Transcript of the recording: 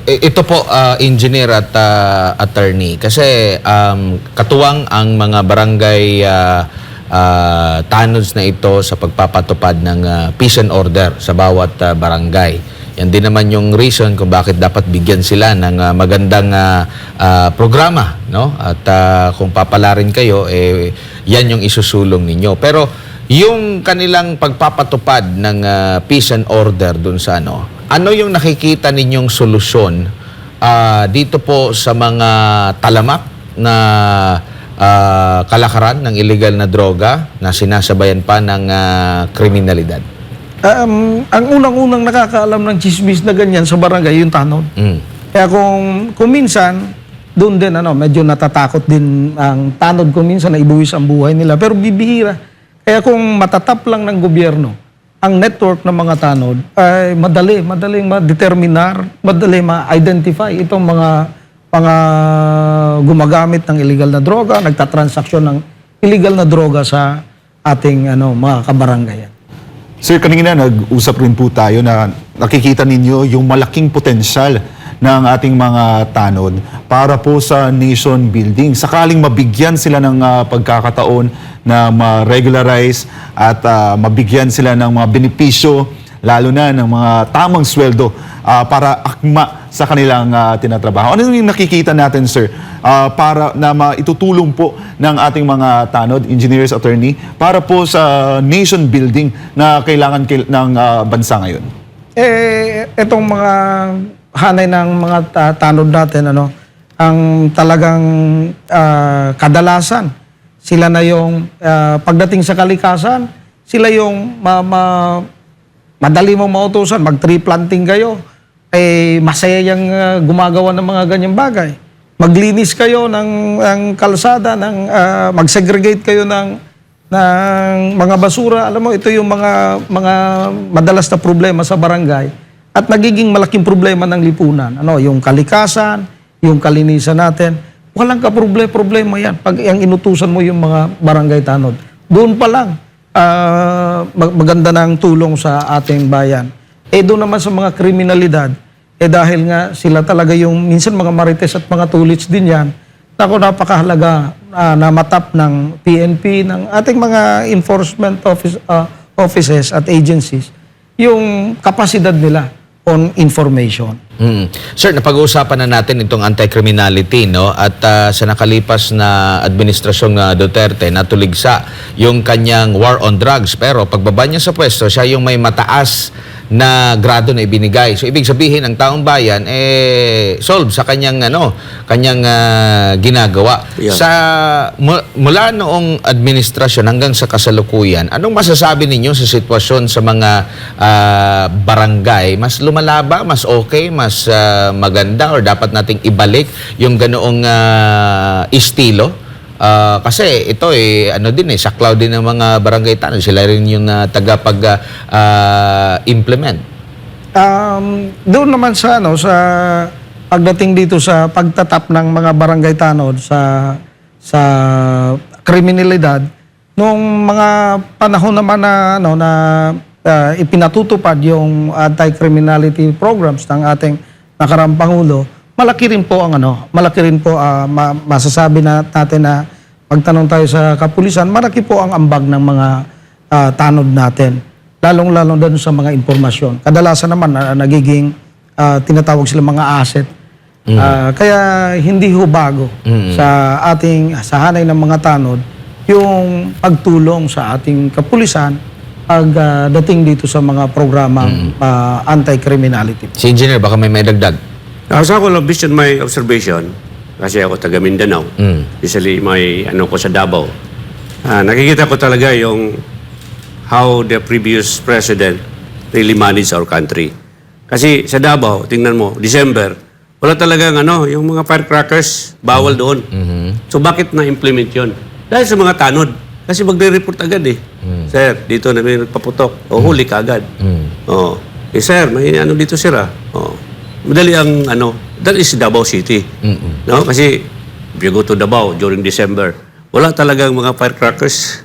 ito po, engineer at attorney, kasi katuwang ang mga barangay tanods na ito sa pagpapatupad ng peace and order sa bawat barangay. Yan din naman yung reason kung bakit dapat bigyan sila ng magandang programa, no? At kung papalarin kayo, yan yung isusulong ninyo. Pero yung kanilang pagpapatupad ng peace and order dun sa ano yung nakikita ninyong solusyon dito po sa mga talamak na kalakaran ng illegal na droga na sinasabayan pa ng kriminalidad? Ang unang-unang nakakaalam ng chismis na ganyan sa barangay, yung tanod. Kaya kung minsan, doon din medyo natatakot din ang tanod kung minsan na ibuwis ang buhay nila. Pero bibihira. Kaya kung matatap lang ng gobyerno, ang network ng mga tanod ay madaling ma-determinar, madali ma-identify itong mga gumagamit ng illegal na droga, nagtatransaksyon ng illegal na droga sa ating mga kabaranggayan. Sir, kanina nag-usap rin po tayo na nakikita ninyo yung malaking potensyal ng ating mga tanod para po sa nation building. Sakaling mabigyan sila ng pagkakataon na ma-regularize at mabigyan sila ng mga benepisyo, lalo na ng mga tamang sweldo para akma sa kanilang tinatrabaho. Ano yung nakikita natin, sir, para na maitutulong po ng ating mga tanod, engineers, attorney, para po sa nation building na kailangan ng bansa ngayon? Itong mga hanay ng mga tanod natin, ang talagang kadalasan, sila na yung pagdating sa kalikasan, sila yung madali mong mautusan, mag-tree planting kayo, masaya yung gumagawa ng mga ganyang bagay. Maglinis kayo ng kalsada, mag-segregate kayo ng mga basura. Alam mo, ito yung mga madalas na problema sa barangay at nagiging malaking problema ng lipunan. Yung kalikasan, yung kalinisan natin, walang ka-problema yan pag yung inutusan mo yung mga barangay tanod. Doon pa lang, maganda ng tulong sa ating bayan. Doon naman sa mga kriminalidad, dahil nga sila talaga yung minsan mga marites at mga tulits din yan, napakahalaga na matap ng PNP, ng ating mga enforcement offices at agencies, yung kapasidad nila on information. Sir, napag-uusapan na natin itong anti-criminality, no? At sa nakalipas na administrasyong Duterte, natuligsa yung kanyang war on drugs. Pero pagbaba niya sa pwesto, siya yung may mataas na grado na ibinigay. So ibig sabihin ang taong bayan solve sa kanyang ginagawa. Yeah. Mula noong administrasyon hanggang sa kasalukuyan, anong masasabi ninyo sa sitwasyon sa mga barangay? Mas lumalaba, mas okay, mas maganda, or dapat nating ibalik yung ganoong estilo? Kasi ito saklaw din ng mga barangay tanod. Sila rin yung tagapag-implement. Doon naman sa pagdating dito sa pagtatap ng mga barangay tanod sa kriminalidad, nung mga panahon naman na ipinatutupad yung anti-criminality programs ng ating nakaraang Pangulo, malaki rin po masasabi natin na pagtanong tayo sa kapulisan, malaki po ang ambag ng mga tanod natin, lalong-lalo doon sa mga impormasyon. Kadalasan naman nagiging tinatawag sila mga asset. Kaya hindi ho bago sa hanay ng mga tanod yung pagtulong sa ating kapulisan pagdating dito sa mga programang anti-criminality. Si Engineer, baka may dagdag. Sa ako lang, based on my observation, kasi ako taga Mindanao, usually may ko sa Davao, nakikita ko talaga yung how the previous president really managed our country. Kasi sa Davao, tingnan mo, December, wala talagang yung mga firecrackers, bawal doon. So bakit na-implement yun? Dahil sa mga tanod. Kasi magre-report agad Sir, dito na may nagpaputok. Huli ka agad. Sir, may dito sira. Madali ang that is Davao City. No? Kasi if you go to Davao during December, wala talagang mga firecrackers.